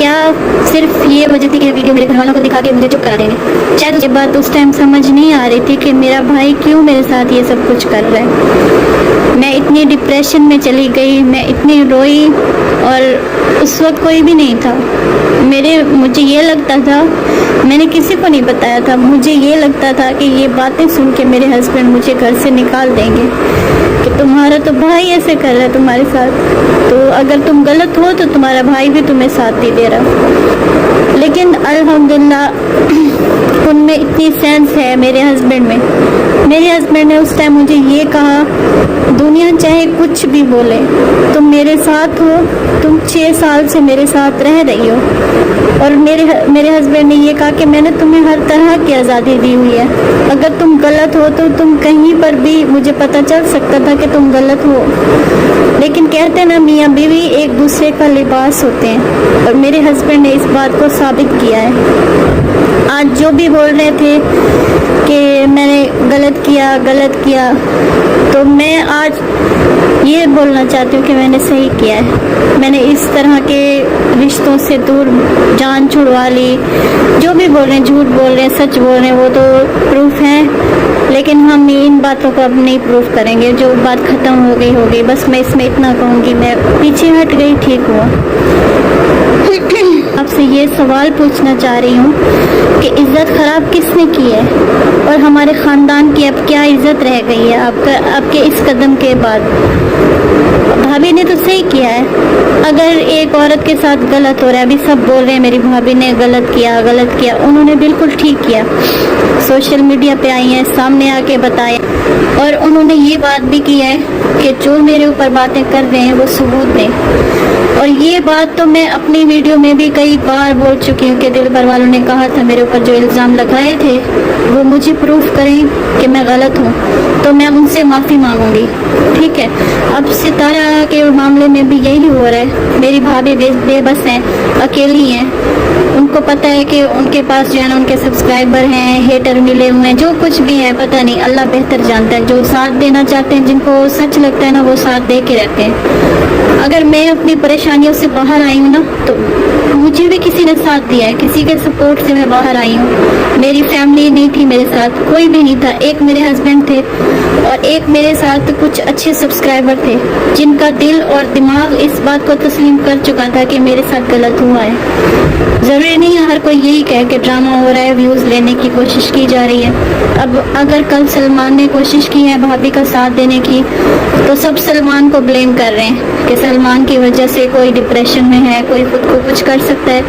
کیا صرف یہ وجہ تھی کہ ویڈیو میرے گھر والوں کو دکھا کے مجھے چپ کرا دیں گے؟ شاید مجھے بات اس ٹائم سمجھ نہیں آ رہی تھی کہ میرا بھائی کیوں میرے ساتھ یہ سب کچھ کر رہا ہے. میں اتنی ڈپریشن میں چلی گئی, میں اتنی روئی, اور اس وقت کوئی بھی نہیں تھا. مجھے یہ لگتا تھا, میں نے کسی کو نہیں بتایا تھا, مجھے یہ لگتا تھا کہ یہ باتیں سن کے میرے ہسبینڈ مجھے گھر سے نکال دیں گے کہ تمہارا تو بھائی ایسے کر رہا ہے تمہارے ساتھ, تو اگر تم غلط ہو تو تمہارا بھائی بھی تمہیں ساتھ نہیں دے رہا. لیکن الحمدللہ ان میں اتنی سینس ہے میرے ہسبینڈ میں. میرے ہسبینڈ نے اس ٹائم مجھے یہ کہا, دنیا چاہے کچھ بھی بولے, تم میرے ساتھ ہو, تم 6 سال سے میرے ساتھ رہ رہی ہو. اور میرے ہسبینڈ نے یہ کہا کہ میں نے تمہیں ہر طرح کی آزادی دی ہوئی ہے, اگر تم غلط ہو تو تم کہیں پر بھی, مجھے پتہ چل سکتا تھا کہ تم غلط ہو. لیکن کہتے ہیں نا میاں بیوی ایک دوسرے کا لباس ہوتے ہیں, اور میرے ہسبینڈ نے اس بات کو ثابت کیا ہے. آج جو بھی بول رہے تھے کہ میں نے غلط کیا, تو میں آج یہ بولنا چاہتی ہوں کہ میں نے صحیح کیا ہے. میں نے اس طرح کے رشتوں سے دور جان چھڑوا لی. جو بھی بول رہے ہیں, جھوٹ بول رہے ہیں, سچ بول رہے ہیں, وہ تو پروف ہیں, لیکن ہم ان باتوں کو اب نہیں پروف کریں گے. جو بات ختم ہو گئی. بس میں اس میں اتنا کہوں گی, میں پیچھے ہٹ گئی, ٹھیک ہوا. آپ سے یہ سوال پوچھنا چاہ رہی ہوں کہ عزت خراب کس نے کی ہے, اور ہمارے خاندان کی اب کیا عزت رہ گئی ہے آپ کے اس قدم کے بعد؟ بھابھی نے تو صحیح کیا ہے. اگر ایک عورت کے ساتھ غلط ہو رہا ہے, ابھی سب بول رہے ہیں میری بھابھی نے غلط کیا, انہوں نے بالکل ٹھیک کیا. سوشل میڈیا پہ آئی ہیں, سامنے آ کے بتایا, اور انہوں نے یہ بات بھی کی ہے کہ جو میرے اوپر باتیں کر رہے ہیں وہ ثبوت دیں. اور یہ بات تو میں اپنی ویڈیو میں بھی کئی بار بول چکی ہوں کہ دل بھر والوں نے کہا تھا میرے اوپر جو الزام لگائے تھے وہ مجھے پروف کریں کہ میں غلط ہوں, تو میں ان سے معافی مانگوں گی. ٹھیک ہے, اب ستارہ کے معاملے میں بھی یہی ہو رہا ہے. میری بھابھی بے بس ہیں, اکیلی ہیں. ان کو پتہ ہے کہ ان کے پاس جو ہے نا ان کے سبسکرائبر ہیں, ہیٹر ملے ہوئے ہیں, جو کچھ بھی ہے پتہ نہیں, اللہ بہتر جانتا ہے. جو ساتھ دینا چاہتے ہیں, جن کو سچ لگتا ہے نا, وہ ساتھ دے کے رہتے ہیں. اگر میں اپنی پریشانیوں سے باہر آئی ہوں نا, تو مجھے بھی کسی نے ساتھ دیا ہے, کسی کے سپورٹ سے میں باہر آئی ہوں. میری فیملی نہیں تھی میرے ساتھ, کوئی بھی نہیں تھا. ایک میرے ہسبینڈ تھے, اور ایک میرے ساتھ کچھ اچھے سبسکرائبر تھے جن کا دل اور دماغ اس بات کو تسلیم کر چکا تھا کہ میرے ساتھ غلط ہوا ہے. ضروری نہیں ہے ہر کوئی یہی کہے کہ ڈرامہ ہو رہا ہے, ویوز لینے کی کوشش کی جا رہی ہے. اب اگر کل سلمان نے کوشش کی ہے بھابھی کا ساتھ دینے کی, تو سب سلمان کو بلیم کر رہے ہیں کہ سلمان کی وجہ سے کوئی ڈپریشن میں ہے, کوئی خود کو کچھ کر سکتا ہے.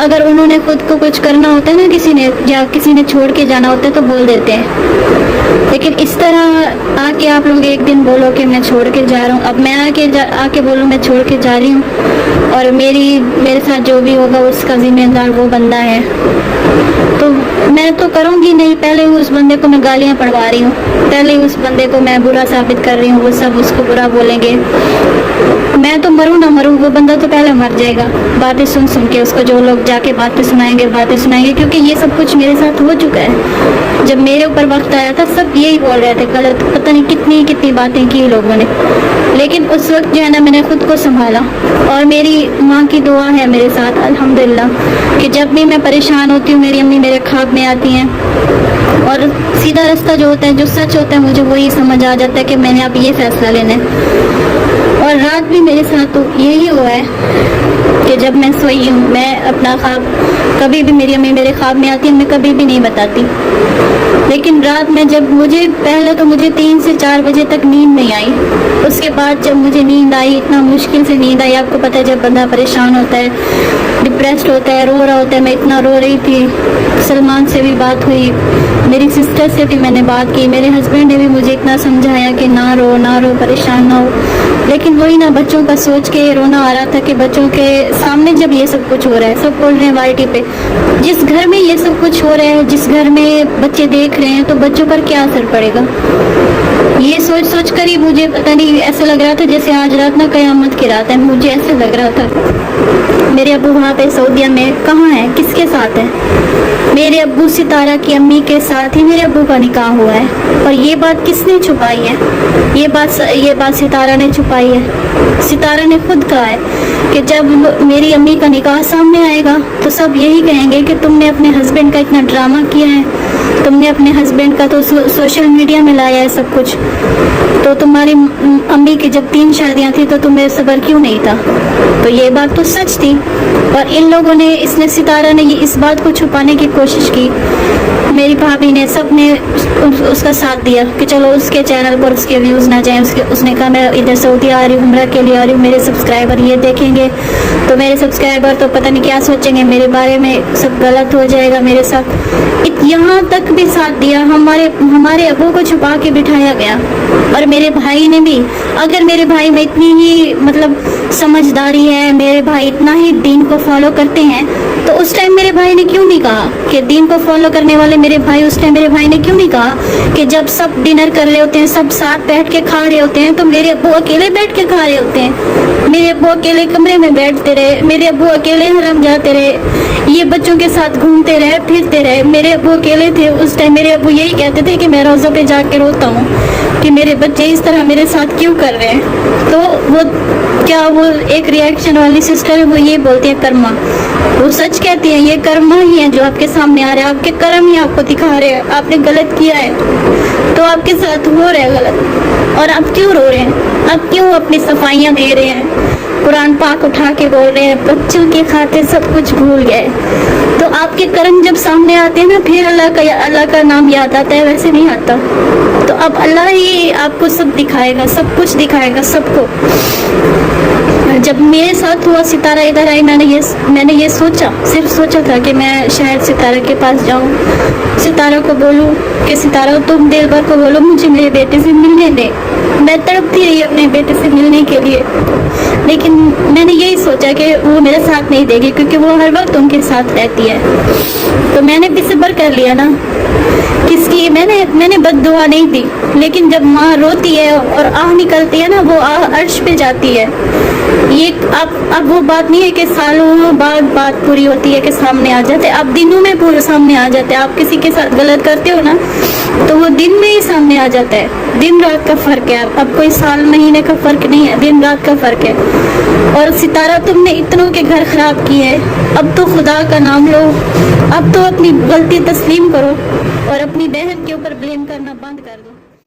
اگر انہوں نے خود کو کچھ کرنا ہوتا ہے نا, کسی نے چھوڑ کے جانا ہوتا ہے تو بول دیتے ہیں. لیکن اس طرح آ کے آپ لوگ ایک دن بولو کہ میں چھوڑ کے جا رہا ہوں, اب میں آ کے بولوں میں چھوڑ کے جا رہی ہوں, اور میرے ساتھ جو بھی ہوگا اس کا ذمہ دار وہ بندہ ہے, تو میں تو کروں گی نہیں. پہلے اس بندے کو میں گالیاں پڑھوا رہی ہوں, پہلے اس بندے کو میں برا ثابت کر رہی ہوں, وہ سب اس کو برا بولیں گے. میں تو مروں نہ مروں, وہ بندہ تو پہلے مر جائے گا. باتیں سن کے اس کو جو لوگ جا کے باتیں سنائیں گے, کیونکہ یہ سب کچھ میرے ساتھ ہو چکا ہے. جب میرے اوپر وقت آیا تھا سب یہی بول رہے تھے غلط, پتہ نہیں کتنی باتیں کی لوگوں نے. لیکن اس وقت جو ہے نا میں نے خود کو سنبھالا, اور میری ماں کی دعا ہے میرے ساتھ الحمدللہ, کہ جب بھی میں پریشان ہوتی ہوں میری امی میرے خواب میں آتی ہیں, اور سیدھا راستہ جو ہوتا ہے, جو سچ ہوتا ہے, مجھے وہی سمجھ آ جاتا ہے کہ میں نے اب یہ فیصلہ لینا ہے. اور رات بھی میرے ساتھ تو یہی ہوا ہے کہ جب میں سوئی ہوں, میں اپنا خواب کبھی بھی, میری امی میرے خواب میں آتی ہے, میں کبھی بھی نہیں بتاتی. لیکن رات میں جب پہلے تو مجھے 3 سے 4 بجے تک نیند نہیں آئی. اس کے بعد جب مجھے نیند آئی, اتنا مشکل سے نیند آئی. آپ کو پتہ ہے جب بندہ پریشان ہوتا ہے, ڈپریسڈ ہوتا ہے, رو رہا ہوتا ہے, میں اتنا رو رہی تھی. سلمان سے بھی بات ہوئی, میری سسٹر سے بھی میں نے بات کی, میرے ہسبینڈ نے بھی مجھے اتنا سمجھایا کہ نہ رو, پریشان نہ ہو. لیکن وہی نا, بچوں کا سوچ کے رونا آ رہا تھا کہ بچوں کے سامنے جب یہ سب کچھ ہو رہا ہے, سب بول رہے ہیں وائی ٹی پہ, جس گھر میں یہ سب کچھ ہو رہا ہے, جس گھر میں بچے دیکھ رہے ہیں, تو بچوں پر کیا اثر پڑے گا. یہ سوچ سوچ کر ہی مجھے پتہ نہیں ایسا لگ رہا تھا جیسے آج رات نہ قیامت کی رات ہے. مجھے ایسا لگ رہا تھا میرے ابو وہاں پہ سعودیہ میں کہاں ہیں, کس کے ساتھ ہیں؟ میرے ابو ستارہ کی امی کے ساتھ ہی میرے ابو کا نکاح ہوا ہے. اور یہ بات کس نے چھپائی ہے؟ یہ بات ستارہ نے چھپائی ہے. ستارہ نے خود کہا ہے کہ جب میری امی کا نکاح سامنے آئے گا تو سب یہی کہیں گے کہ تم نے اپنے ہسبینڈ کا اتنا ڈرامہ کیا ہے, تم نے اپنے ہسبینڈ کا تو سوشل میڈیا میں لایا ہے سب کچھ, تو تمہاری امی کی جب 3 شادیاں تھیں تو تمہیں صبر کیوں نہیں تھا؟ تو یہ بات تو سچ تھی. اور ان لوگوں نے ستارہ نے اس بات کو چھپانے کی کوشش کی. میری بھابھی نے, سب نے اس کا ساتھ دیا کہ چلو اس کے چینل پر اس کے ویوز نہ جائیں. اس نے کہا میں ادھر سعودی آ رہی ہوں, عمرہ کے لیے آ رہی ہوں, میرے سبسکرائبر یہ دیکھیں گے تو میرے سبسکرائبر تو پتہ نہیں کیا سوچیں گے میرے بارے میں, سب غلط ہو جائے گا میرے ساتھ. یہاں تک بھی ساتھ دیا, ہمارے ابو کو چھپا کے بٹھایا گیا. اور میرے بھائی نے بھی, اگر میرے بھائی میں اتنی ہی مطلب سمجھداری ہے, میرے بھائی اتنا ہی دین کو فالو کرتے ہیں, تو اس ٹائم میرے بھائی نے کیوں نہیں کہا کہ دین کو فالو کرنے والے میرے بھائی, اس ٹائم میرے بھائی نے کیوں نہیں کہا کہ جب سب ڈنر کر رہے ہوتے ہیں, سب ساتھ بیٹھ کے کھا رہے ہوتے ہیں, تو میرے ابو اکیلے بیٹھ کے کھا رہے ہوتے ہیں, میرے ابو اکیلے کمرے میں بیٹھتے رہے, میرے ابو اکیلے حرم جاتے رہے, یہ بچوں کے ساتھ گھومتے رہے پھرتے رہے. میرے ابو اکیلے تھے اس ٹائم. میرے ابو یہی کہتے تھے کہ میں روزہ پہ جا کے روتا ہوں کہ میرے بچے اس طرح میرے ساتھ کیوں کر رہے ہیں. تو وہ ایک ریئیکشن والی سسٹر ہے, وہ یہ بولتی ہے کرما, وہ سچ کہتی ہیں یہ کرما ہی ہے جو آپ کے سامنے آ رہا ہے, آپ کے کرم ہی آپ کو دکھا رہے ہیں. آپ نے غلط کیا ہے تو آپ کے ساتھ ہو رہا ہے غلط, اور آپ کیوں رو رہے ہیں, آپ کیوں اپنی صفائیاں دے رہے ہیں, قرآن پاک اٹھا کے بول رہے ہیں بچوں کی خاطر سب کچھ بھول گئے. تو آپ کے کرم جب سامنے آتے ہیں نا, پھر اللہ کا نام یاد آتا ہے, ویسے نہیں آتا. تو اب اللہ ہی آپ کو سب دکھائے گا, سب کچھ دکھائے گا سب کو. جب میرے ساتھ ہوا, ستارہ ادھر آئی, میں نے یہ صرف سوچا تھا کہ میں شاید ستارہ کے پاس جاؤں, ستارہ کو بولوں کہ ستارہ تم دل بھر کو بولو مجھے میرے بیٹے سے ملنے دے. میں تڑپتی رہی اپنے بیٹے سے ملنے کے لیے, لیکن میں نے یہی سوچا کہ وہ میرے ساتھ نہیں دے گی کیونکہ وہ ہر وقت ان کے ساتھ رہتی ہے. تو میں نے بھی صبر کر لیا نا. کس کی میں نے بد دعا نہیں دی, لیکن جب ماں روتی ہے اور آہ نکلتی ہے نا, وہ آہ عرش پہ جاتی ہے. یہ اب وہ بات نہیں ہے کہ سالوں بعد بات پوری ہوتی ہے کہ سامنے آ جاتے, اب دنوں میں پورے سامنے آ جاتے. آپ کسی کے ساتھ غلط کرتے ہو نا تو وہ دن میں ہی سامنے آ جاتا ہے. دن رات کا فرق ہے, اب کوئی سال مہینے کا فرق نہیں ہے, دن رات کا فرق ہے. اور ستارہ تم نے اتنوں کے گھر خراب کیے ہیں, اب تو خدا کا نام لو, اب تو اپنی غلطی تسلیم کرو اور اپنی بہن کے اوپر بلیم کرنا بند کر دو.